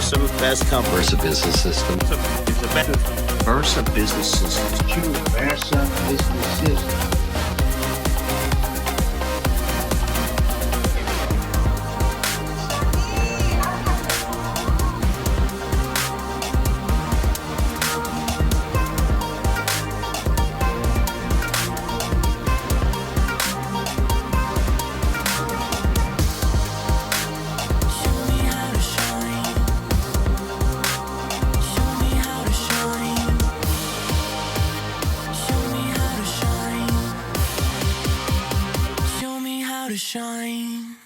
Versa best company. Versa Business System. It's a better Versa Business System. Versa Business System. Shine.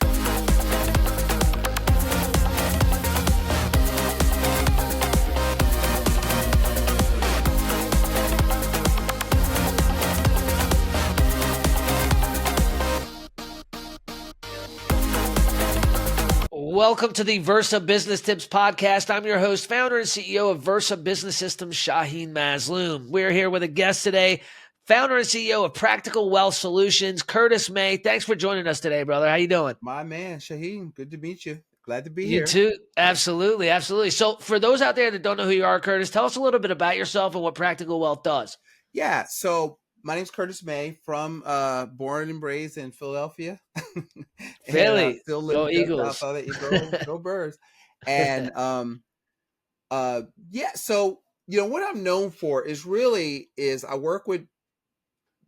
Welcome to the Versa Business Tips Podcast. I'm your host, founder and CEO of Versa Business Systems, Shaheen Mazloom. We're here with a guest today, founder and CEO of Practical Wealth Solutions, Curtis May. Thanks for joining us today, brother. How you doing? My man, Shaheen, good to meet you. Glad to be here. You too. Absolutely. Absolutely. So for those out there that don't know who you are, Curtis, tell us a little bit about yourself and what Practical Wealth does. Yeah. So my name's Curtis May, from born and raised in Philadelphia. Really? Still live Go Eagles. Go Birds. And yeah, so what I'm known for is I work with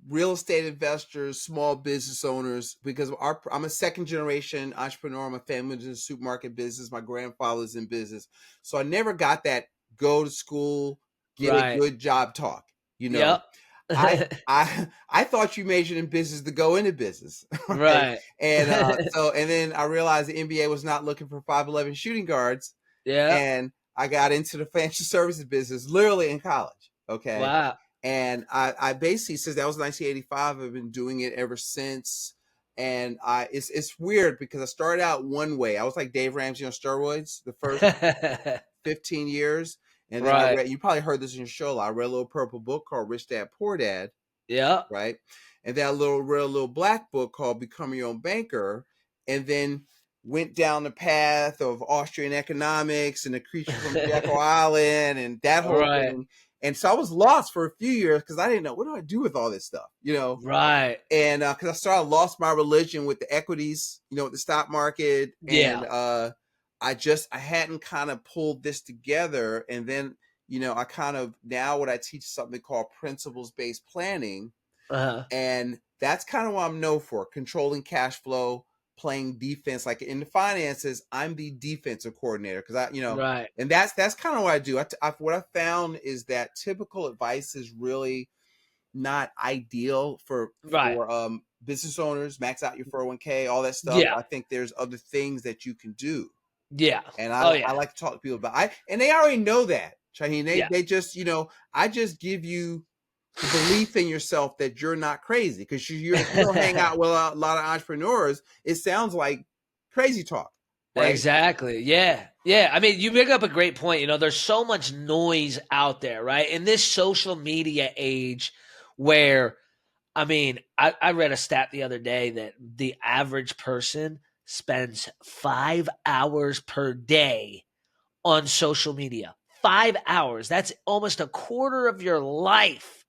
real estate investors, small business owners, because I'm a second generation entrepreneur. My family's in the supermarket business. My grandfather's in business. So I never got that go to school, get a good job talk. Yep. I thought you majored in business to go into business. Right. And and then I realized the NBA was not looking for 5'11" shooting guards. Yeah. And I got into the financial services business literally in college. Okay. Wow. And I basically, since that was 1985, I've been doing it ever since. And it's weird because I started out one way. I was like Dave Ramsey on steroids the first 15 years. And then you probably heard this in your show. I read a little purple book called Rich Dad, Poor Dad. Yeah. Right. And then I read a little black book called Become Your Own Banker. And then went down the path of Austrian economics and the creature from Jekyll Island and that whole thing. And so I was lost for a few years because I didn't know, what do I do with all this stuff, Right. And because I lost my religion with the equities, with the stock market. Yeah. And I hadn't kind of pulled this together. And then, I kind of, now what I teach is something called principles-based planning. Uh-huh. And that's kind of what I'm known for, controlling cash flow, playing defense. Like in the finances, I'm the defensive coordinator because right. And that's kind of what I do. What I found is that typical advice is really not ideal for business owners. Max out your 401k, all that stuff. Yeah. I think there's other things that you can do. Yeah. And I like to talk to people about and they already know that, Shaheen. They just, I just give you the belief in yourself that you're not crazy, because you don't hang out with a lot of entrepreneurs. It sounds like crazy talk. Right? Exactly. Yeah. Yeah. I mean, you bring up a great point. There's so much noise out there, right? In this social media age where, I mean, I read a stat the other day that the average person spends 5 hours per day on social media. 5 hours. That's almost a quarter of your life.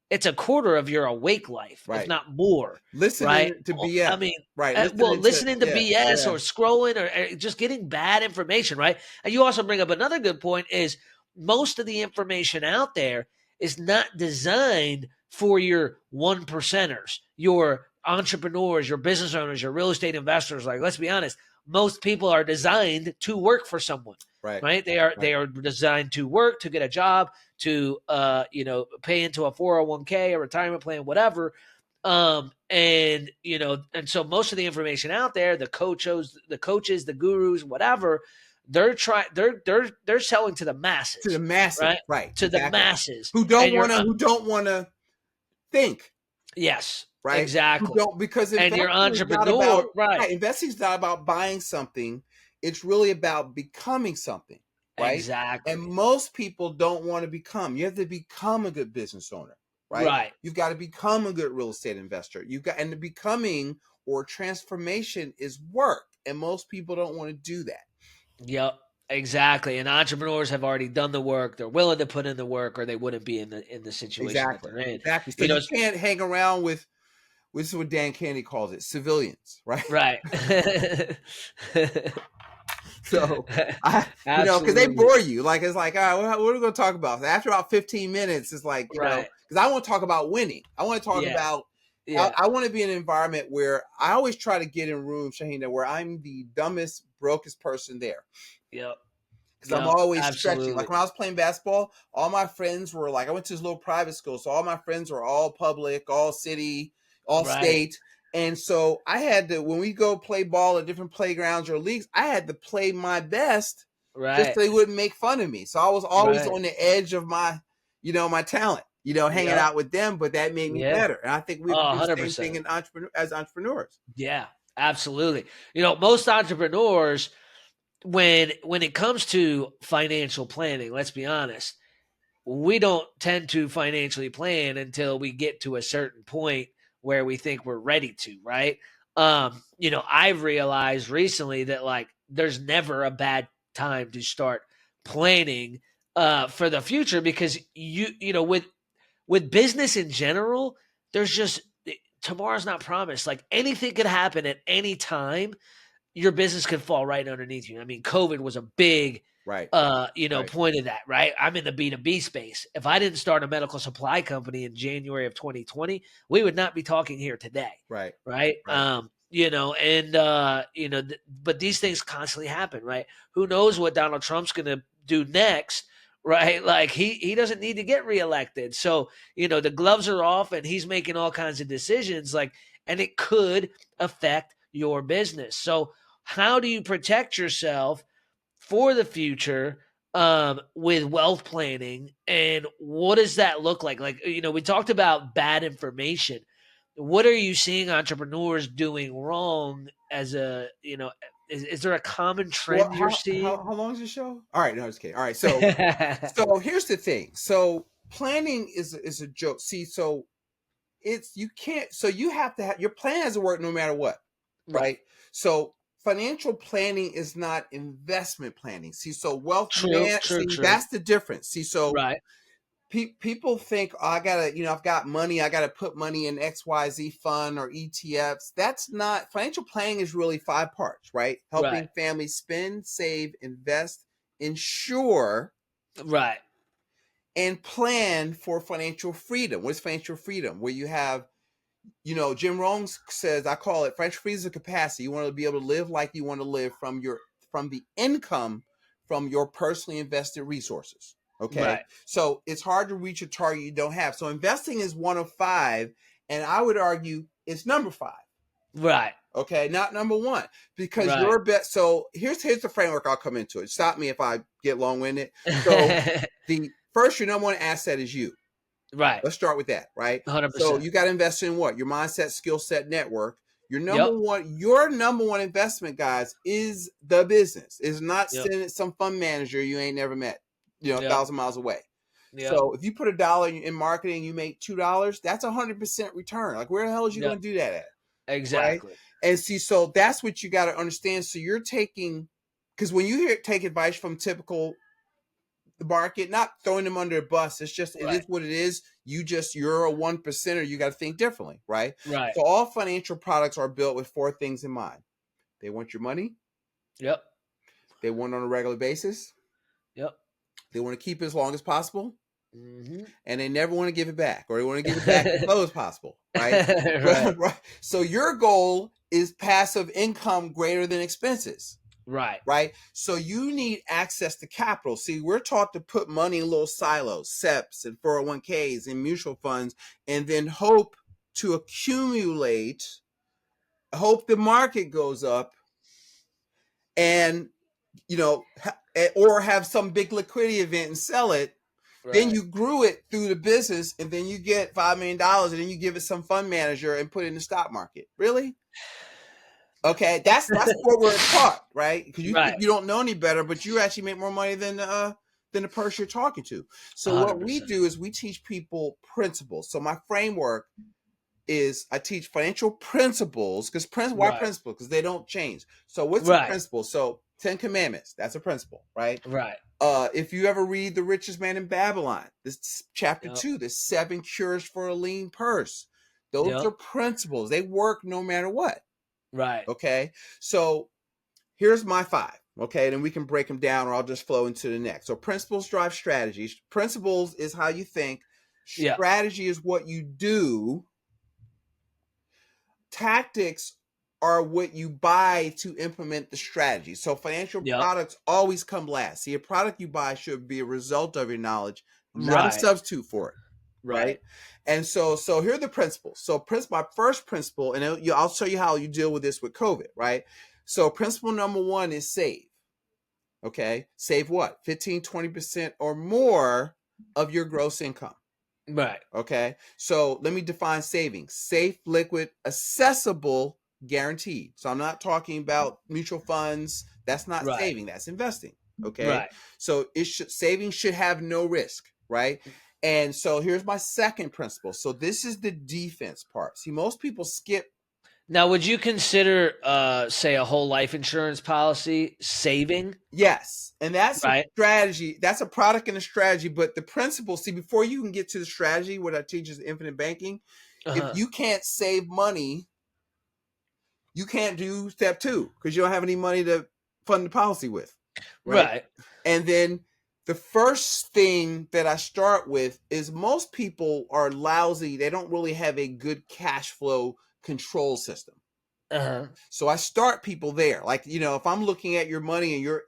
It's a quarter of your awake life, if not more. Listening to BS. I mean, right. Listening to BS or scrolling or just getting bad information, right? And you also bring up another good point is most of the information out there is not designed for your 1%ers, your entrepreneurs, your business owners, your real estate investors. Like, let's be honest, most people are designed to work for someone. Right. They are designed to work, to get a job, to pay into a 401k, a retirement plan, whatever. And so most of the information out there, the coaches, the gurus, whatever, they're selling to the masses. To the masses, right? To the masses who don't want to think. Yes. Right. Exactly. Because your entrepreneur, investing is not about buying something. It's really about becoming something, right? Exactly. And most people don't want to become. You have to become a good business owner, right? Right. You've got to become a good real estate investor. And the becoming or transformation is work, and most people don't want to do that. Yep. Exactly. And entrepreneurs have already done the work. They're willing to put in the work, or they wouldn't be in the situation that Exactly. they're in. Exactly. So You know, you can't hang around with this is what Dan Kennedy calls it, civilians, right? right. So because they Absolutely. bore you. Like it's like, all right, what are we going to talk about? After about 15 minutes, it's like, Right. because I want to talk about winning. I want to talk Yeah. about. Yeah. I want to be in an environment where I always try to get in rooms, Shahina, where I'm the dumbest, brokest person there. Yep. Because I'm Yep. always stretching. Absolutely. Like when I was playing basketball, all my friends were like, I went to this little private school, so all my friends were all public, all city, all Right. state. And so I had to, when we go play ball at different playgrounds or leagues, I had to play my best just Right. so they wouldn't make fun of me. So I was always Right. on the edge of my, my talent, hanging Yep. out with them, but that made me Yeah. better. And I think we Oh, do the same thing 100%. as entrepreneurs. Yeah. Absolutely. Most entrepreneurs, when it comes to financial planning, let's be honest, we don't tend to financially plan until we get to a certain point where we think we're ready to, right? I've realized recently that like there's never a bad time to start planning for the future, because with business in general, there's just tomorrow's not promised. Like anything could happen at any time. Your business could fall right underneath you. I mean, COVID was a big Right. Right. point of that, right? I'm in the B2B space. If I didn't start a medical supply company in January of 2020, we would not be talking here today. Right. Right. Right. But these things constantly happen, right? Who knows what Donald Trump's going to do next, right? Like he doesn't need to get reelected. So, the gloves are off and he's making all kinds of decisions, and it could affect your business. So how do you protect yourself for the future with wealth planning, and what does that look like? We talked about bad information. What are you seeing entrepreneurs doing wrong is there a common trend you're seeing? How long is the show? All right, no, just kidding. All right, so here's the thing. So planning is a joke. See, so you can't. So you have to have your plan has to work no matter what, right? So financial planning is not investment planning. See, so wealth True. that's the difference. See, so Right. people think, oh, I gotta, I've got money, I gotta put money in XYZ fund or ETFs. That's not financial planning. Is really 5 parts, right? Helping families spend, save, invest, insure, Right. and plan for financial freedom. What's financial freedom? Where you have, Jim Rohn says, I call it financial freedom is a capacity. You want to be able to live like you want to live from the income from your personally invested resources. Okay. Right. So it's hard to reach a target you don't have. So investing is 1 of 5. And I would argue it's number 5. Right. Okay. Not number 1, because Right. your bet. So here's the framework. I'll come into it. Stop me if I get long winded. So your number 1 asset is you. Right. Let's start with that. Right. 100%. So you got to invest in what? Your mindset, skill set, network. Your number one investment, guys, is the business. Is not sending some fund manager you ain't never met, 1,000 miles away. Yep. So if you put $1 in marketing, you make $2. That's 100% return. Like, where the hell is you going to do that at? Exactly. Right? And see, so that's what you got to understand. So you're taking, because when you take advice from typical market, not throwing them under a bus. It's just, it is what it is. You're a 1%er. You got to think differently, right? Right. So all financial products are built with 4 things in mind. They want your money. Yep. They want it on a regular basis. Yep. They want to keep it as long as possible. Mm-hmm. And they never want to give it back, or they want to give it back as low as possible, right? Right. So your goal is passive income greater than expenses. Right. So you need access to capital. See, we're taught to put money in little silos, SEPs and 401ks and mutual funds, and then hope to accumulate, hope the market goes up, and, or have some big liquidity event and sell it. Right. Then you grew it through the business, and then you get $5 million, and then you give it some fund manager and put it in the stock market. Really? Okay, that's what we're taught, right? Because you think you don't know any better, but you actually make more money than the person you're talking to. So 100%. What we do is we teach people principles. So my framework is I teach financial principles. Because why principles? Because they don't change. So what's the principle? So Ten Commandments. That's a principle, right? Right. If you ever read The Richest Man in Babylon, this chapter Yep. 2, the 7 cures for a lean purse. Those Yep. are principles. They work no matter what. Right. Okay. So here's my 5. Okay. And then we can break them down, or I'll just flow into the next. So principles drive strategies. Principles is how you think. Yeah. Strategy is what you do. Tactics are what you buy to implement the strategy. So financial Yep. products always come last. See, a product you buy should be a result of your knowledge, not a Right. substitute for it. Right. And so here are the principles. So my first principle, and I'll show you how you deal with this with COVID, right? So principle number 1 is save. Okay. Save what? 15, 20% or more of your gross income. Right. Okay. So let me define savings. Safe, liquid, accessible, guaranteed. So I'm not talking about mutual funds. That's not Right. saving. That's investing. Okay. Right. So saving should have no risk. Right. And so here's my second principle. So this is the defense part. See, most people skip. Now, would you consider, say, a whole life insurance policy saving? Yes. And that's Right. a strategy. That's a product and a strategy. But the principle, see, before you can get to the strategy, what I teach is infinite banking. Uh-huh. If you can't save money, you can't do step 2 because you don't have any money to fund the policy with. Right. And then the first thing that I start with is most people are lousy. They don't really have a good cash flow control system. Uh-huh. So I start people there. Like, if I'm looking at your money and your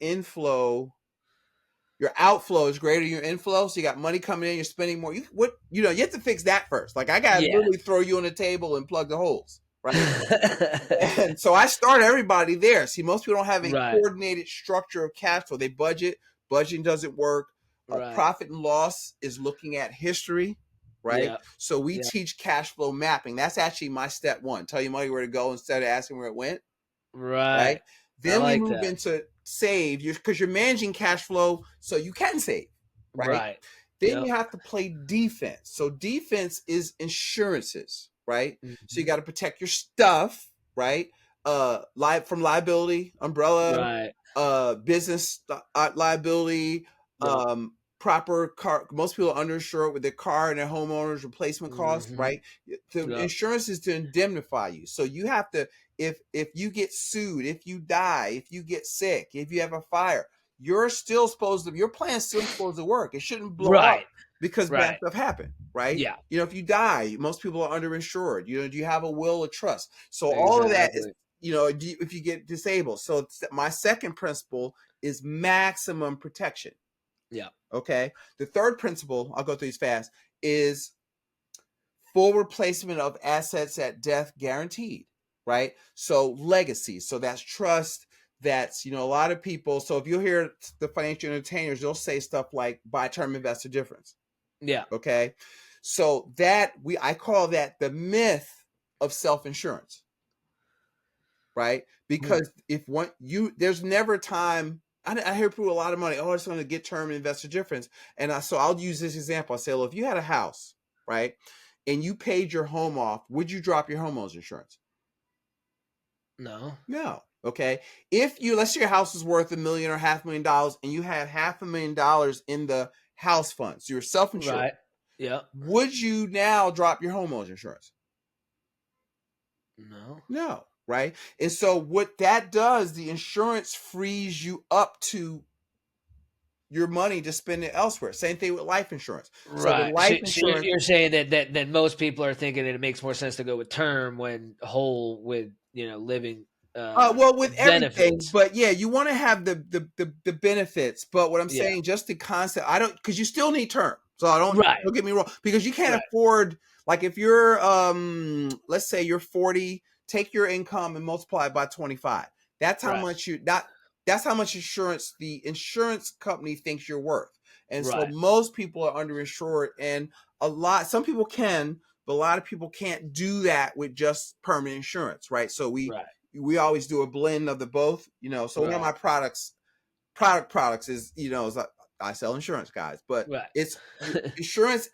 outflow is greater than your inflow, so you got money coming in, you're spending more. You have to fix that first. Like, I got to literally throw you on the table and plug the holes, right? And so I start everybody there. See, most people don't have a coordinated structure of cash flow. They budget. Budgeting doesn't work. Profit and loss is looking at history, right? Yeah. So we teach cash flow mapping. That's actually my step 1. Tell your money where to go instead of asking where it went. Right. Then we move into save, because you're managing cash flow so you can save, right? Then you have to play defense. So defense is insurances, right? Mm-hmm. So you got to protect your stuff, right? From liability, umbrella, business liability, proper car. Most people are underinsured with their car and their homeowners replacement costs, right? The insurance is to indemnify you. So you have to, if you get sued, if you die, if you get sick, if you have a fire, your plan's still supposed to work. It shouldn't blow up because bad stuff happened, right? Yeah. If you die, most people are underinsured. Do you have a will or trust? So all of that is, if you get disabled. So my second principle is maximum protection. Yeah. Okay. The third principle, I'll go through these fast, is full replacement of assets at death guaranteed, right? So legacy. So that's trust. That's, a lot of people. So if you hear the financial entertainers, they'll say stuff like buy term investor difference. Yeah. Okay. So I call that the myth of self-insurance, right? Because there's never a time. I hear people a lot of money. Oh, it's going to get term investor difference. And so I'll use this example. I say, well, if you had a house, right, and you paid your home off, would you drop your homeowner's insurance? No. Okay. Let's say your house is worth $1 million or $500,000 and you had $500,000 in the house fund. So you're self-insured. Right. Yeah. Would you now drop your homeowner's insurance? No. Right. And so what that does, the insurance frees you up to your money to spend it elsewhere. Same thing with life insurance. Right. So you're saying that most people are thinking that it makes more sense to go with term when whole with, living. With everything, but you want to have the benefits. But what I'm saying, just the concept, because you still need term. So don't get me wrong, because you can't afford, like if you're, let's say you're 40, take your income and multiply it by 25. That's how much that's how much insurance the insurance company thinks you're worth. And so most people are underinsured, and some people can, but a lot of people can't do that with just permanent insurance, right? So we always do a blend of the both, So one of my products is, is I sell insurance, guys, but it's insurance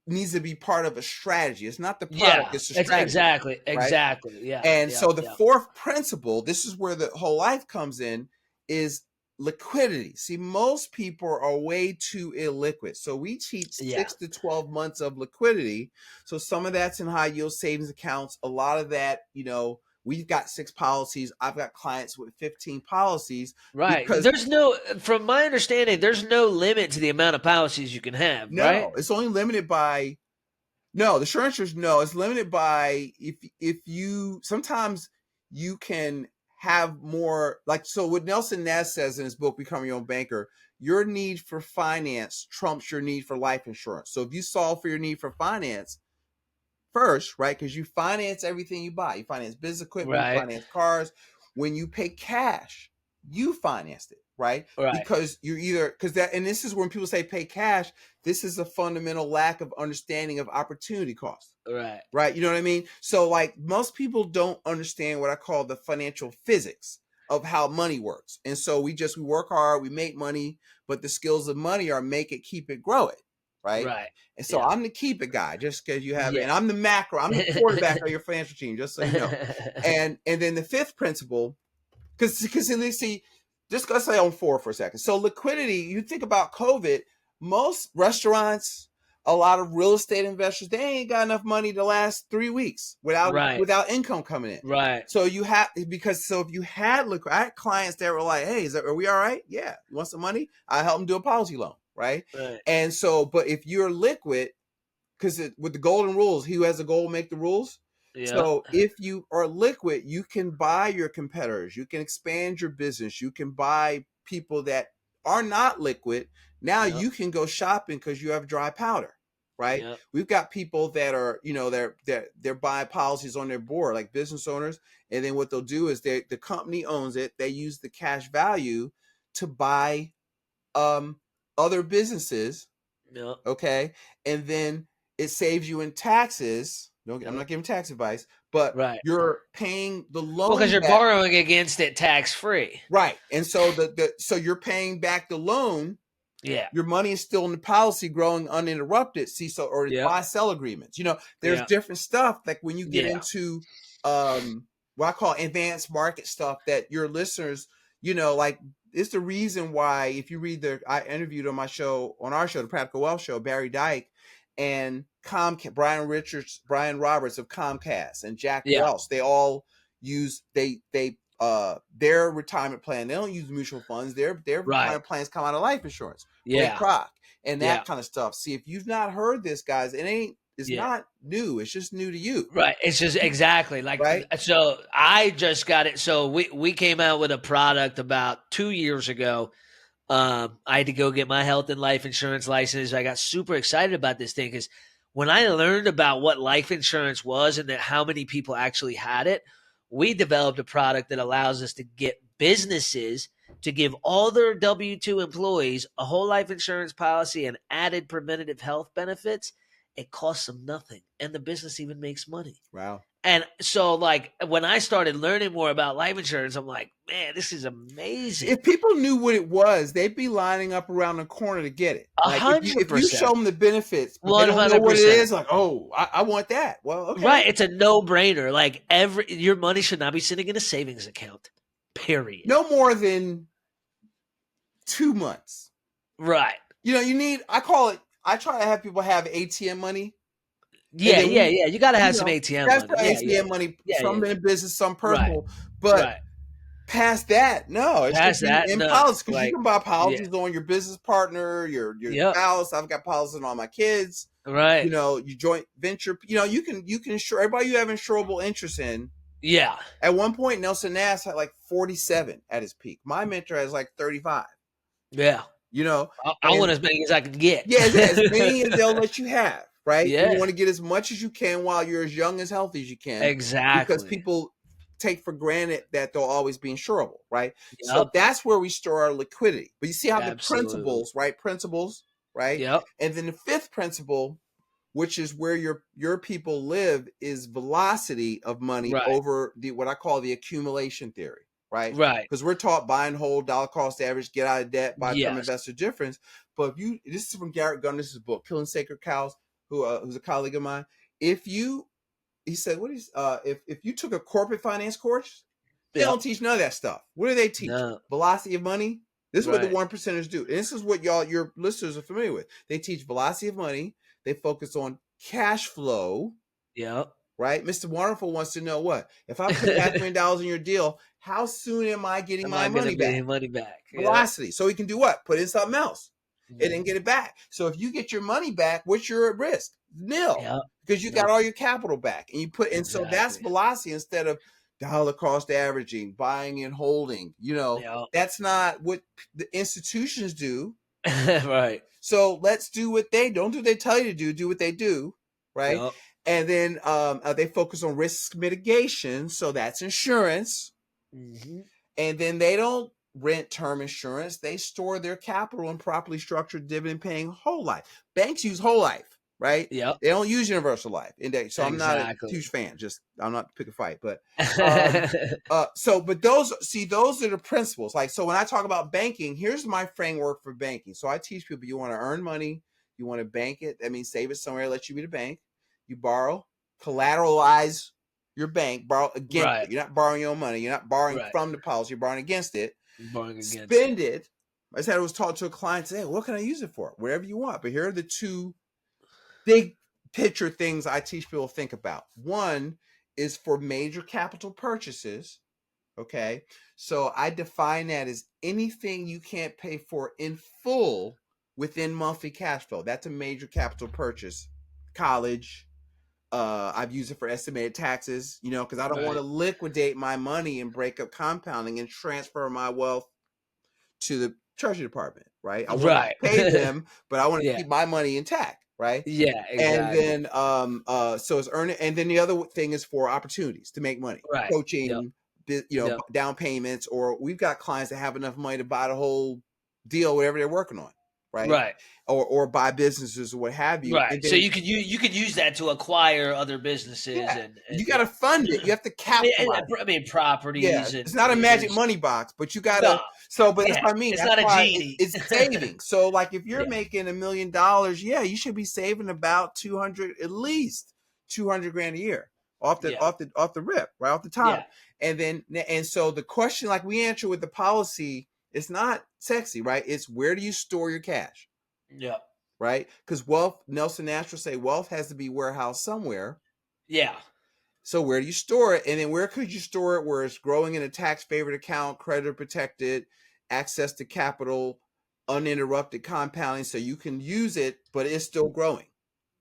needs to be part of a strategy. It's not the product, it's the strategy. Exactly. Yeah. And so the fourth principle, this is where the whole life comes in, is liquidity. See, most people are way too illiquid. So we teach Yeah. 6 to 12 months of liquidity. So some of that's in high yield savings accounts. A lot of that, we've got 6 policies. I've got clients with 15 policies. Right. Because There's no, from my understanding, there's no limit to the amount of policies you can have, right? no, it's only limited by no, the short answer is no. It's limited by if you sometimes you can have more, like, so what Nelson Ness says in his book Become Your Own Banker, your need for finance trumps your need for life insurance. So if you solve for your need for finance first, right? Because you finance everything you buy. You finance business equipment, you Right. finance cars. When you pay cash, you financed it, right? Right. Because you're either, because that, and this is when people say pay cash, this is a fundamental lack of understanding of opportunity cost. Right. Right. You know what I mean? So like most people don't understand what I call the financial physics of how money works. And so we work hard, we make money, but the skills of money are make it, keep it, grow it. Right. Right. And so Yeah. I'm the keep it guy, just because you have, Yeah. and I'm the macro, I'm the quarterback of your financial team, just so you know. And then the fifth principle, because see, just let's say on 4 for a second. So liquidity, you think about COVID, most restaurants, a lot of real estate investors, they ain't got enough money to last 3 weeks without income coming in. Right. So you have, so if you had I had clients that were like, hey, are we all right? Yeah. You want some money? I help them do a policy loan. Right. And so, but if you're liquid, because with the golden rules, he who has a goal make the rules. Yeah. So if you are liquid, you can buy your competitors, you can expand your business, you can buy people that are not liquid. Now you can go shopping because you have dry powder, right? Yep. We've got people that are, they're buying policies on their board, like business owners, and then what they'll do is the company owns it. They use the cash value to buy other businesses. Yep. Okay, and then it saves you in taxes. I'm not giving tax advice, but you're paying the loan. Well, because you're borrowing against it tax free. Right. And so so you're paying back the loan. Yeah. Your money is still in the policy growing uninterrupted. See, so or buy sell agreements. There's different stuff like when you get into what I call advanced market stuff that your listeners, like it's the reason why if you read I interviewed on our show, the Practical Wealth Show, Barry Dyke and Brian Roberts of Comcast and Jack Welch. They all use their retirement plan. They don't use mutual funds. Their retirement plans come out of life insurance. Ray Kroc and that kind of stuff. See, if you've not heard this, guys, it's not new. It's just new to you. Right. It's just exactly like, so I just got it. So we came out with a product about 2 years ago. I had to go get my health and life insurance license. I got super excited about this thing because when I learned about what life insurance was and that how many people actually had it, we developed a product that allows us to get businesses to give all their W-2 employees a whole life insurance policy and added preventative health benefits. It costs them nothing. And the business even makes money. Wow. And so, like, when I started learning more about life insurance, I'm like, man, this is amazing. If people knew what it was, they'd be lining up around the corner to get it. 100%. If you show them the benefits, but they don't know what it is, like, oh, I want that. Well, okay. Right. It's a no-brainer. Like, your money should not be sitting in a savings account, period. No more than 2 months. Right. I try to have people have ATM money. Yeah. You got to have some ATM money. That's ATM money. Some in business, some personal. But past that, no. It's past that, in policy. Because you can buy policies on your business partner, your spouse. I've got policies on all my kids. Right. You joint venture. You can insure everybody you have insurable interest in. Yeah. At one point, Nelson Nass had like 47 at his peak. My mentor has like 35. Yeah. I want as many as I can get. Yeah, as many as they'll let you have. Right? Yeah. You want to get as much as you can while you're as young as healthy as you can. Exactly. Because people take for granted that they'll always be insurable, right? Yep. So that's where we store our liquidity. But you see how the principles, right? Yep. And then the fifth principle, which is where your people live, is velocity of money over what I call the accumulation theory, right? Right. Because we're taught buy and hold, dollar cost average, get out of debt, buy term investor difference. But this is from Garrett Gunder's book, Killing Sacred Cows, who's a colleague of mine. If you took a corporate finance course, They Yep. don't teach none of that stuff. What do they teach? No. Velocity of money. This is what the Right. 1%ers do. And this is what your listeners are familiar with. They teach velocity of money. They focus on cash flow. Yep. Right? Mr. Wonderful wants to know what? If I put $500,000 in your deal, how soon am I getting my money back? Money back. Velocity. So he can do what? Put in something else and then Mhm. get it back. So if you get your money back, what's your risk? Nil. Yep. Because you got all your capital back. And you put and so that's Exactly. velocity instead of dollar cost averaging, buying and holding. Yep. That's not what the institutions do. Right. So let's do what they don't do what they tell you to do what they do, right? Yep. And then they focus on risk mitigation, so that's insurance. Mm-hmm. And then they don't rent term insurance. They store their capital in properly structured dividend-paying whole life. Banks use whole life, right? Yep. They don't use universal life index. So I'm not a huge fan. I'm not pick a fight, but but those are the principles. Like, so when I talk about banking, here's my framework for banking. So I teach people: you want to earn money, you want to bank it. That means save it somewhere, let you be the bank. You borrow, collateralize your bank, borrow against Right. it. You're not borrowing your own money. You're not borrowing Right. from the policy. You're borrowing against it. Borrowing against Spend it. I said I was taught to a client, say, what can I use it for? Whatever you want. But here are the two big picture things I teach people to think about. One is for major capital purchases. Okay. So I define that as anything you can't pay for in full within monthly cash flow. That's a major capital purchase. College. I've used it for estimated taxes, because I don't want to liquidate my money and break up compounding and transfer my wealth to the Treasury Department, right? I want to pay them, but I want to keep my money intact, right? Yeah, exactly. And then, so it's earning. And then the other thing is for opportunities to make money, Right. coaching, down payments, or we've got clients that have enough money to buy the whole deal, whatever they're working on, right? Right. Or buy businesses or what have you. Right. And then, so you could use that to acquire other businesses, and you got to fund it. You have to capitalize. I mean, properties. Yeah, it's not a magic money box, but you got to. But that's what I mean. It's that's not why a genie. It's saving. So, like, if you're making $1 million, you should be saving about at least $200,000 a year off the rip, right off the top. Yeah. And so the question, like we answer with the policy, it's not sexy, right? It's where do you store your cash? Yeah. Right? Because wealth, Nelson Nashua say, wealth has to be warehoused somewhere. Yeah. So where do you store it? And then where could you store it where it's growing in a tax favored account, creditor protected, access to capital, uninterrupted compounding, so you can use it, but it's still growing.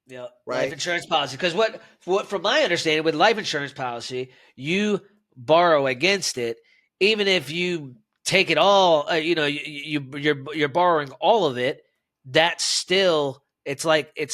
Yeah. Right. Life insurance policy. Because what from my understanding with life insurance policy, you borrow against it, even if you take it all, you're borrowing all of it. That's still, it's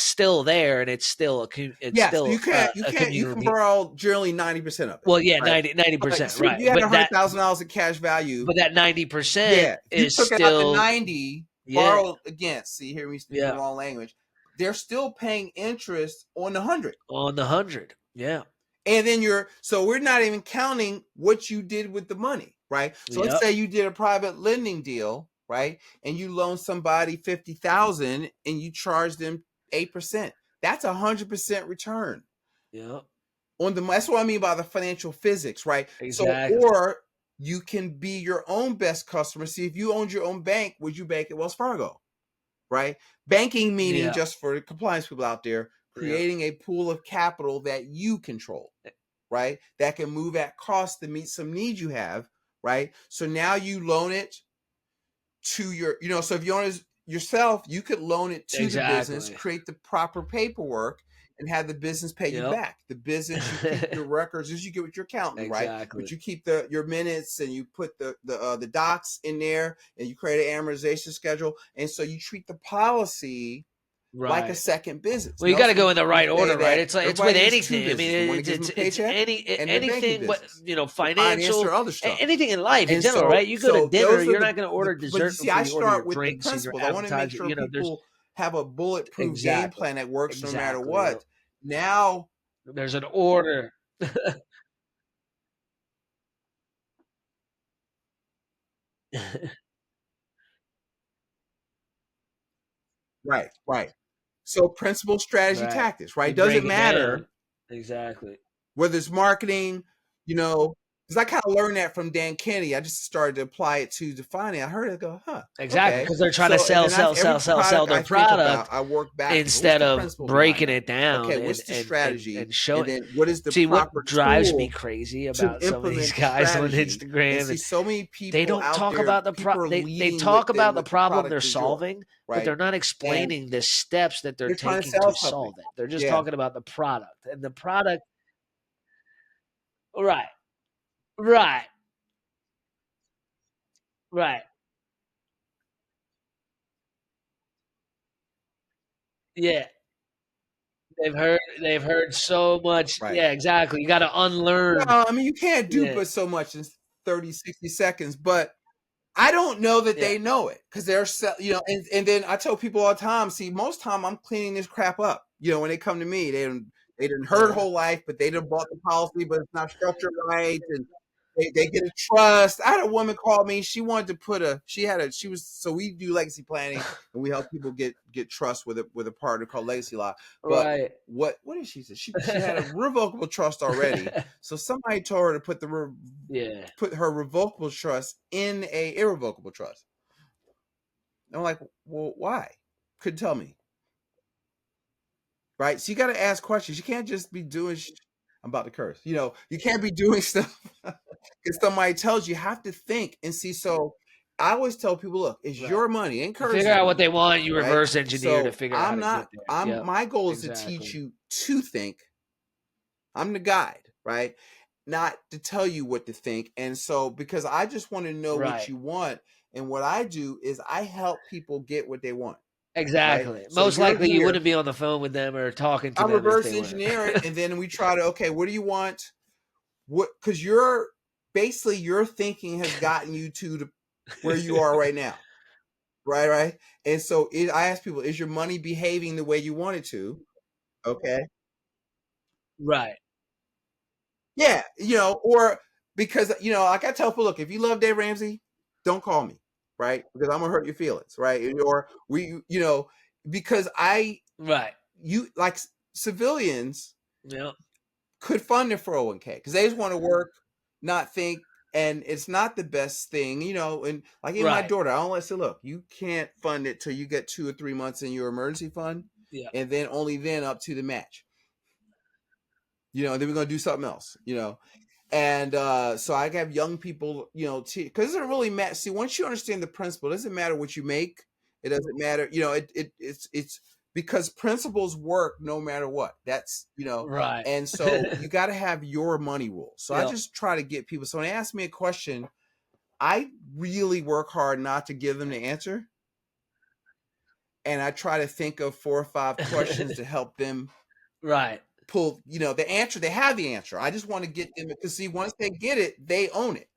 still there, and it's still you can borrow generally 90% of it. Well, yeah, right? 90%, so right? You had $100,000 in cash value, but that 90% is you took still it out to 90, borrowed against. See, hear me speaking the wrong language. They're still paying interest on the 100. On the 100, yeah. And then so we're not even counting what you did with the money, right? So let's say you did a private lending deal, right? And you loan somebody $50,000 and you charge them 8%. That's 100% return. Yeah. That's what I mean by the financial physics, right? Exactly. So, or you can be your own best customer. See, if you owned your own bank, would you bank at Wells Fargo? Right? Banking meaning, just for the compliance people out there, creating a pool of capital that you control, right? That can move at cost to meet some needs you have, right? So now you loan it to your, so if you own it yourself, you could loan it to the business, create the proper paperwork, and have the business pay you back. The business, you keep your records as you get with your accountant, right? But you keep your minutes, and you put the docs in there, and you create an amortization schedule, and so you treat the policy like a second business. Well, you got to go in the right order, right? It's with anything. I mean, it's anything, financial, or other stuff. Anything in life in general, right? You go to dinner, you're not going to order dessert. See, I start with the principles. I want to make sure people have a bulletproof game plan that works no matter what. Now there's an order. Right. So principle, strategy, tactics, right? Doesn't matter exactly whether it's marketing, because I kind of learned that from Dan Kennedy. I just started to apply it to defining. I heard it go, huh? Exactly, Okay. because they're trying to So, and sell, then every sell their I think product about, I work backwards. What's instead the of principle breaking behind it that? down Okay, what's the strategy? and showing. And then what is the See, what proper drives me tool crazy to about some of these implement the guys on strategy? And Instagram, see, so many they people don't out talk there, about the people are they leading talk with them about the with the problem they're product du jour, solving, but they're right? not And explaining the steps that they're they're trying to taking sell to something. solve it. They're just Yeah. talking about the product, and the product. Right, right, right. Yeah, they've heard so much. Right. Yeah, exactly. You got to unlearn. Well, I mean, you can't do Yeah, but so much in 30, 60 seconds, but I don't know that yeah, they know it because they're, and then I tell people all the time, see, most time I'm cleaning this crap up. When they come to me, they didn't heard uh, whole life, but they didn't bought the policy, but it's not structured right, and they get a trust. I had a woman call me. She wanted to put so we do legacy planning and we help people get trust with a partner called Legacy Law. But right. what did she say? She had a revocable trust already. So somebody told her to Yeah, put her revocable trust in a irrevocable trust. I'm like, well, why? Couldn't tell me. Right? So you got to ask questions. You can't just be doing. I'm about to curse. You can't be doing stuff because somebody tells you. You have to think and see. So I always tell people, look, it's right. your money, ain't You figure Curtis's out what money, they want. You right? reverse engineer to So figure out how I'm to get not. there. I'm Yep, my goal is to teach exactly. you to think. I'm the guide, right? Not to tell you what to think. And so, because I just want to know what Right. you want, and what I do is I help people get what they want, right? Exactly. So Most you're likely you here, wouldn't be on the phone with them or talking I to them if reverse they were. engineer it, and then we try to, okay, what do you want? What, because your thinking has gotten you to where you are right now, right? And so I ask people, is your money behaving the way you want it to? Okay. Right. Yeah, or because like I tell people, look, if you love Dave Ramsey, don't call me, right? Because I'm gonna hurt your feelings, right? Or because Right. you like civilians Yep. could fund their 401k because they just want to work, not think, and it's not the best thing, And like in my Right. daughter, I only say, look, you can't fund it till you get 2 or 3 months in your emergency fund, Yeah. and then only then up to the match. Then we're gonna do something else, And so I have young people, because it doesn't really matter. See, once you understand the principle, it doesn't matter what you make. It doesn't matter, it's because principles work no matter what. That's Right. and so you got to have your money rules. So I Yep. just try to get people. So when they ask me a question, I really work hard not to give them the answer, and I try to think of 4 or 5 questions to help them Right. pull, the answer. They have the answer. I just want to get them because see, once they get it, they own it,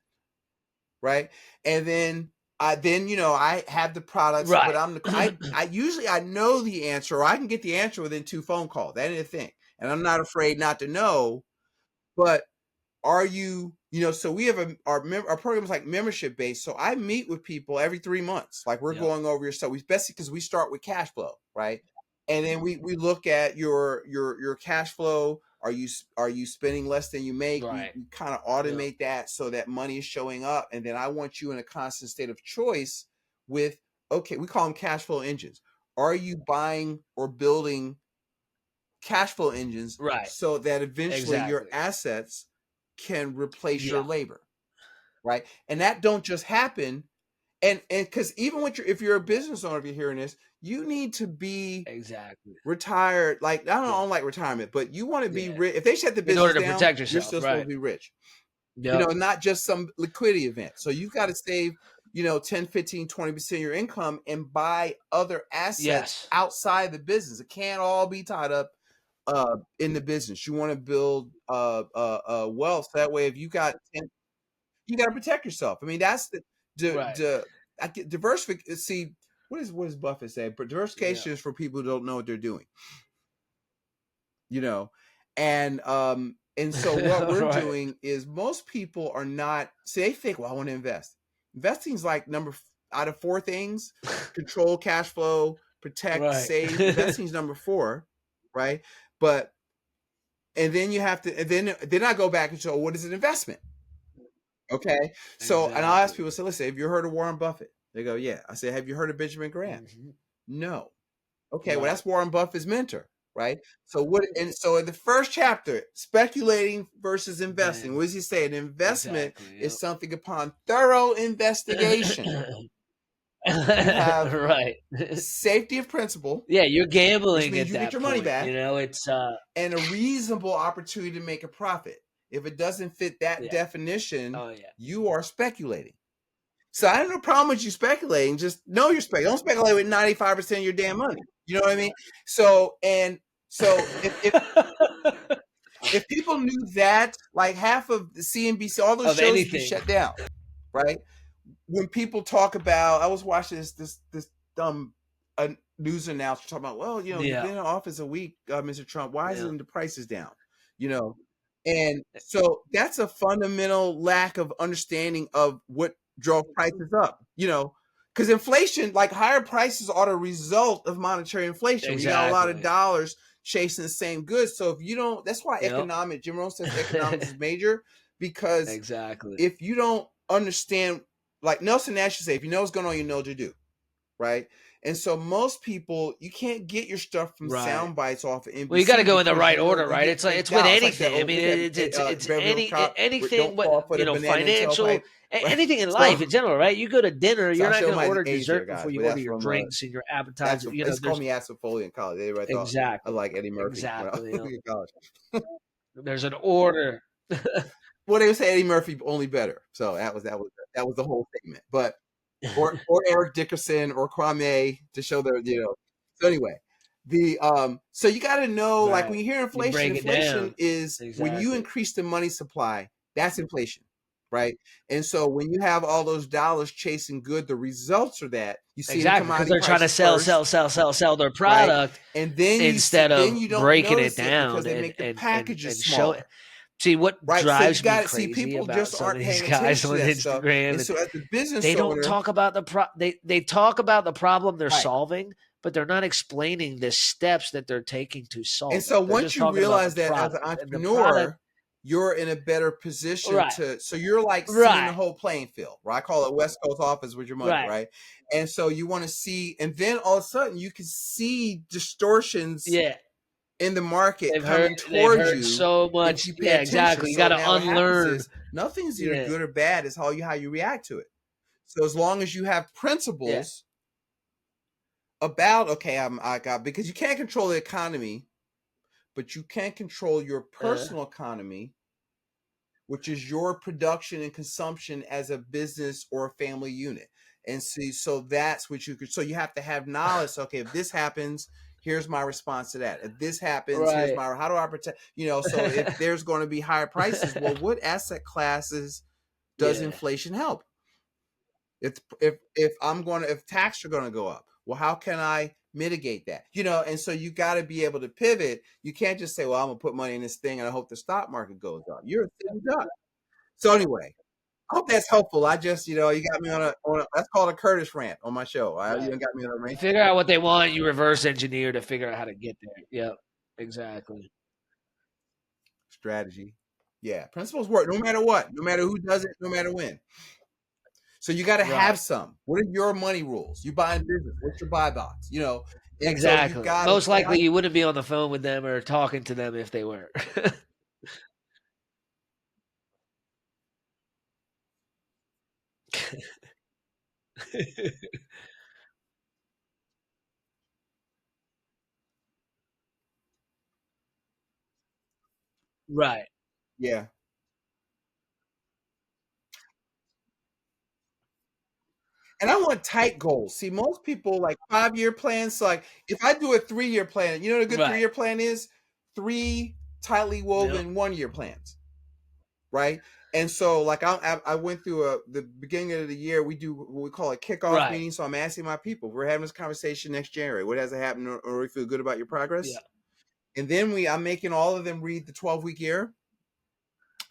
right? And then I have the products, but Right. I usually I know the answer, or I can get the answer within 2 phone calls. That ain't a thing, and I'm not afraid not to know. But are you, so we have our program is like membership based. So I meet with people every 3 months. Like we're Yep. going over your stuff. We basically, because we start with cash flow, right? And then we look at your cash flow. Are you spending less than you make? Right. We kind of Yep. automate that so that money is showing up. And then I want you in a constant state of choice with, okay, we call them cash flow engines. Are you buying or building cash flow engines Right. so that eventually your Exactly. assets can replace your Yeah. labor, right? And that don't just happen. And because even if you're a business owner, if you're hearing this, you need to be Exactly. retired. Like I Yeah. don't like retirement, but you want to be Yeah. rich. If they shut the In business order to down, protect you're yourself. still supposed Right. to be rich. Yep. Not just some liquidity event. So you've got to save 10, 15, 20% of your income and buy other assets Yes. outside the business. It can't all be tied up in the business. You want to build wealth. That way, if you got 10, you got to protect yourself. I mean, that's Right. diversification. See, what does Buffett say? But Yeah. diversification is for people who don't know what they're doing. And so what we're Right. doing is most people are not. See, they think, well, I want to invest. Investing is like out of 4 things: control cash flow, protect, Right. save. Investing is number 4, right? But and then you have to, and then I go back and show what is an investment, Okay. So, and I'll ask Exactly. people, say, listen, have you heard of Warren Buffett? They go, yeah. I say, have you heard of Benjamin Graham? Mhm. No. Okay. Well, Right. that's Warren Buffett's mentor, right? So what, and so in the first chapter, speculating versus investing, Bam. what does he say? An investment Exactly. is something upon thorough investigation. You have Right. safety of principle, Yeah, you're which gambling means at you get that your money point. You back, know, it's and a reasonable opportunity to make a profit. If it doesn't fit that yeah. definition, Oh yeah. you are speculating. So I have no problem with you speculating. Just know you're speculating. Don't speculate with 95% of your damn money. You know what I mean? So, and so if people knew that, like half of the CNBC, all those Of shows would be anything. shut down, right? When people talk about, I was watching this dumb news announcer talking about, well, you know, you've Yeah. been in office a week, Mr. Trump. Why Yeah. isn't the prices down? You know, and so that's a fundamental lack of understanding of what drove prices up. You know, because inflation, like higher prices, are the result of monetary inflation. When you got a lot of Exactly. dollars chasing the same goods, so if you don't, that's why Yep. Jim Rohn says economics is major, because Exactly. if you don't understand, like Nelson Nash would say, if you know what's going on, you know what to do, right? And so most people, you can't get your stuff from Right. sound bites off of NBC. Well, you got to go in the because right you know, order, you right? get It's like freaked it's with out. It's like that anything. I old, mean, it's Beverly Hills Cop, anything. don't fall for You the know, banana in financial, tailpipe, right? anything in So, life in general, right? You go to dinner, so you're I'll not show going to my order age here, dessert guys, before you but order that's your from drinks and your that's appetizer. from, You know, it's called me acid foley in college. Everybody thought I exactly, like Eddie Murphy when I was exactly. in college. There's an order. Well, they would say Eddie Murphy only better. So that was the whole statement. But or Eric Dickerson or Kwame to show their, you know. So anyway, so you got to know, like when Right. you hear You inflation, break it inflation down. is when you Exactly. increase the money supply, that's inflation, right? And so when you have all those dollars chasing good, the results are that you see in Exactly, because commodity they're trying to prices first, sell their right? product And then instead then of you don't breaking it notice it because down they make the packages and show it. smaller. See, what Right. So you drives me got to see crazy people about just some of aren't these paying guys attention to on that stuff. Instagram, And and so as a business they don't owner, talk about they talk about the problem they're right. solving, but they're not explaining the steps that they're taking to And solve it. so They're once just you talking about the realize that as an product, and the product. entrepreneur, you're in a better position Right, so you're like seeing the right, whole playing field, right? I call it West Coast office with your money, right. right? And so you want to see, and then all of a sudden you can see distortions Yeah, in the market coming they've towards heard you so if much. you pay Yeah, attention. exactly. You So got to now what happens unlearn. is nothing's either Yeah, good or bad, it's how you react to it. So as long as you have yeah. principles about, okay, I got, because you can't control the economy, but you can control your Uh, personal economy, which is your production and consumption as a business or a family unit. And see, so that's what you could, so you have to have knowledge. Okay, if this happens, here's my response to that. If this happens, here's right. my, how do I protect, you know, so if there's going to be higher prices, well, what asset classes does Yeah. inflation help? If I'm going to, if taxes are going to go up, well, how can I mitigate that? You know, and so you got to be able to pivot. You can't just say, well, I'm gonna put money in this thing and I hope the stock market goes up. You're a sitting duck. So anyway, I hope that's helpful. I just, you know, you got me on a that's called a Curtis rant on my show. You Right. done got me on a You rant figure out what they want, you reverse engineer to figure out how to get there. Yep. Exactly. strategy. Yeah, principles work no matter what, no matter who does it, no matter when. So you got to have Right. some. What are your money rules? You buy in business. What's your buy box? You know, and so you Exactly. got to Most likely you wouldn't be on the phone with them or talking to them if they were. Right. yeah. And I want tight goals. See, most people like 5-year plans. So like if I do a 3-year plan, you know what a good Right. 3-year plan is? 3 tightly Yep. woven 1-year plans, right? And so like I went through the beginning of the year, we do what we call a kickoff Right. meeting. So I'm asking my people, we're having this conversation next January. What hasn't happened, or you feel good about your progress? Yeah. And then I'm making all of them read the 12-week year.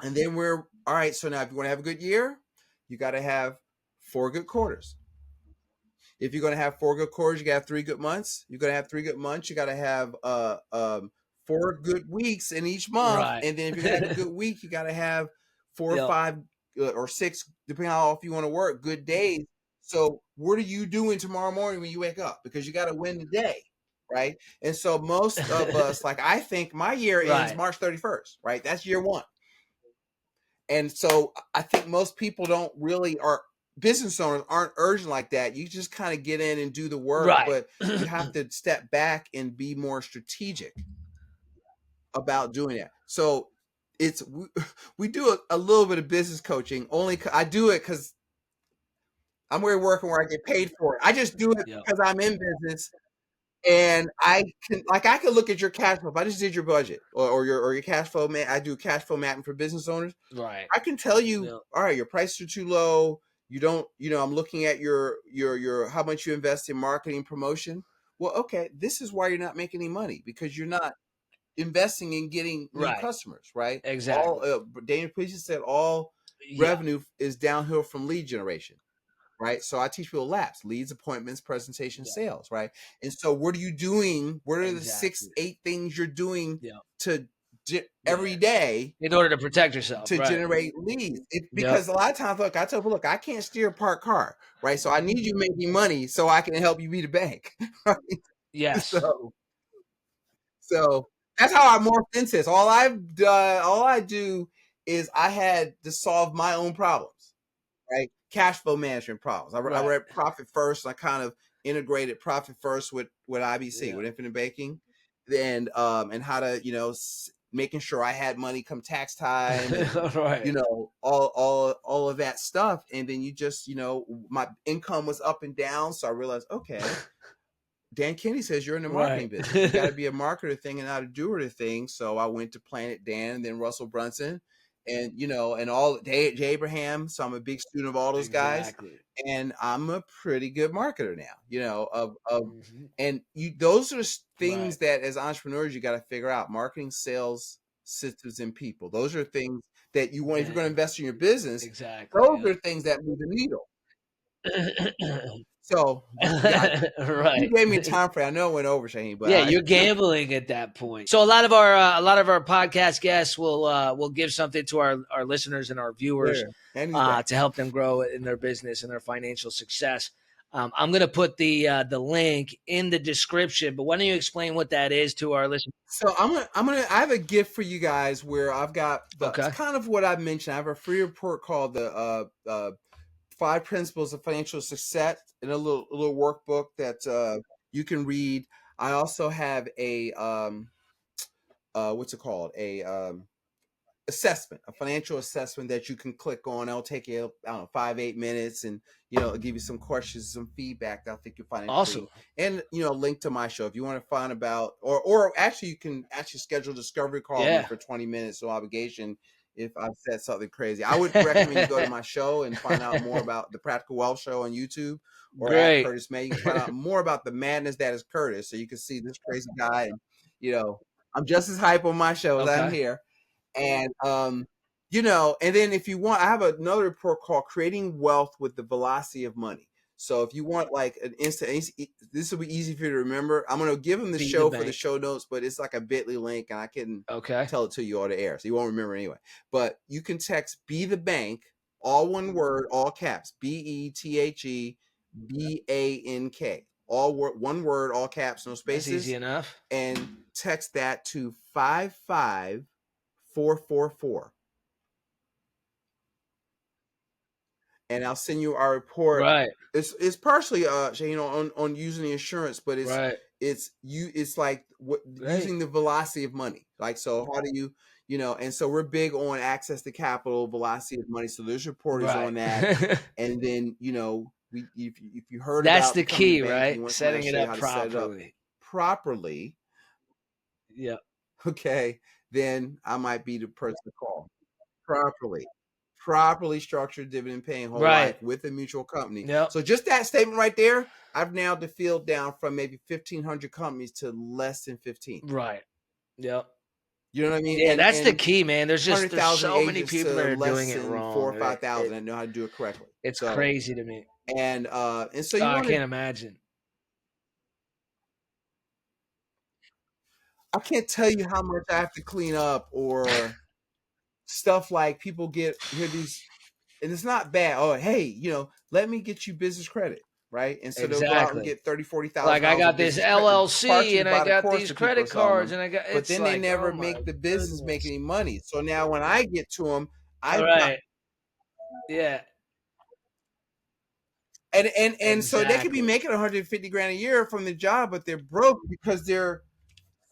And then we're all right. So now if you want to have a good year, you got to have 4 good quarters. If you're going to have 4 good quarters, you got to have 3 good months. You're going to have 3 good months. You got to have 4 good weeks in each month. Right. And then if you're going to have a good week, you got to have 4 or Yep. 5 or 6, depending on how often you want to work, good days. So what are you doing tomorrow morning when you wake up? Because you got to win the day, right? And so most of us, like I think my year ends Right. March 31st, right? That's year one. And so I think most people don't really are business owners aren't urgent like that. You just kind of get in and do the work, Right. but you have to step back and be more strategic about doing that. So it's we do a little bit of business coaching. Only I do it because I'm working where I get paid for it. I just do it Yep. because I'm in business and I can look at your cash flow. If I just did your budget or your cash flow, man, I do cash flow mapping for business owners. Right. I can tell you, Yep. all right, your prices are too low. You don't, I'm looking at your how much you invest in marketing promotion. Well, okay, this is why you're not making any money because you're not investing in getting new Right. customers, right? Exactly. Daniel Priest said all Yeah. revenue is downhill from lead generation, right? So I teach people laps, leads, appointments, presentation, sales, right? And so what are you doing? What are the 6, 8 things you're doing Yeah. to every day In order to protect yourself, to right? generate leads? Yep. Because a lot of times, look, I tell people, look, I can't steer a parked car, right? So I need you making money so I can help you be the bank, right? Yes. So that's how I morphed into this. All I do is I had to solve my own problems, right? Cash flow management problems. I Right. read Profit First. And I kind of integrated Profit First with IBC, Yeah. with infinite banking, and how to making sure I had money come tax time, and Right. all of that stuff. And then you just my income was up and down, so I realized, okay. Dan Kennedy says you're in the marketing Right. business. You got to be a marketer thing and not a doer thing. So I went to Planet Dan and then Russell Brunson, and and all Jay Abraham. So I'm a big student of all those guys, Exactly. and I'm a pretty good marketer now. Of Mhm. and those are things Right. that as entrepreneurs you got to figure out: marketing, sales, systems, and people. Those are things that you want if you're going to Man. invest in your business. Exactly. Those Yeah. are things that move the needle. So you Right. gave me a time frame. I know it went over, Shaheen, but Yeah, you're gambling at that point. So a lot of our podcast guests will give something to our listeners and our viewers to help them grow in their business and their financial success. I'm going to put the link in the description, but why don't you explain what that is to our listeners? So I have a gift for you guys where I've got it's Okay. kind of what I mentioned. I have a free report called the 5 Principles of Financial Success, and a little workbook that you can read. I also have a what's it called? A financial assessment that you can click on. It'll take you, I don't know, 5-8 minutes, and it'll give you some questions, some feedback that I think you'll find Awesome. interesting. And link to my show if you want to find about, or actually you can actually schedule a discovery call with me for 20 minutes, no obligation. If I've said something crazy, I would recommend you go to my show and find out more about the Practical Wealth Show on YouTube, or at Great. Curtis May. You can find out more about the madness that is Curtis, so you can see this crazy guy. And I'm just as hype on my show as I'm Okay. here. And and then if you want, I have another report called Creating Wealth with the Velocity of Money. So if you want like an instant, this will be easy for you to remember. I'm going to give them the show for the show notes, but it's like a bit.ly link, and I can tell it to you all the air, so you won't remember anyway. But you can text "Be the Bank," all one word, all caps, BETHEBANK, one word, all caps, no spaces. That's easy enough. And text that to 55444. And I'll send you our report. Right. It's partially on using the insurance, but it's like using the velocity of money. Like, so how do you and so we're big on access to capital, velocity of money. So there's reporters on that. And then if you heard that's about the key, right? Setting it up properly. Yeah. Okay, then I might be the person to call. Properly structured dividend paying whole life with a mutual company. Yep. So just that statement right there, I've narrowed the field down from maybe 1,500 companies to less than 15. Right. Yep. You know what I mean? Yeah, that's the key, man. There's so many people that are doing it wrong. 4,000 or 5,000 that know how to do it correctly. It's crazy to me. And so I can't imagine. I can't tell you how much I have to clean up, or stuff like people hear these and it's not bad. Oh, hey, let me get you business credit, right? And so they'll go out and Exactly. get $30,000, Like I got this business credit, partially LLC to and buy I the got course these that people are credit selling cards them. and I got. But It's then they like, never oh my make the business make goodness. any money. So now when I get to them, All I've got right. Yeah. and so they could be Exactly. making 150 grand a year from the job, but they're broke because they're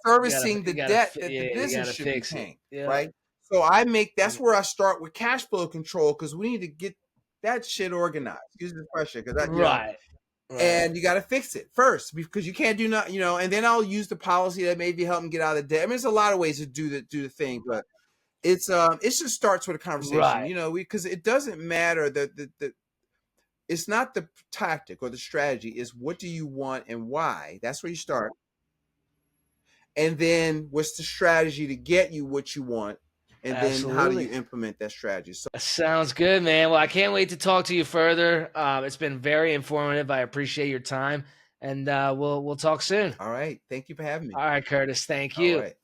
servicing the debt that the You business gotta should be fix it. paying, Yeah. right? So that's where I start with cash flow control, because we need to get that shit organized. Excuse the question, because Right. Right. and you got to fix it first, because you can't do not, and then I'll use the policy that maybe help them get out of the debt. I mean, there's a lot of ways to do the thing, but it just starts with a conversation, Right. because it doesn't matter the it's not the tactic or the strategy, is what do you want and why. That's where you start. And then what's the strategy to get you what you want, and then how do you Absolutely. implement that strategy. So Sounds good, man. Well, I can't wait to talk to you further. It's been very informative. I appreciate your time, and we'll talk soon. all right, thank you for having me. All right, Curtis. Thank All you. right.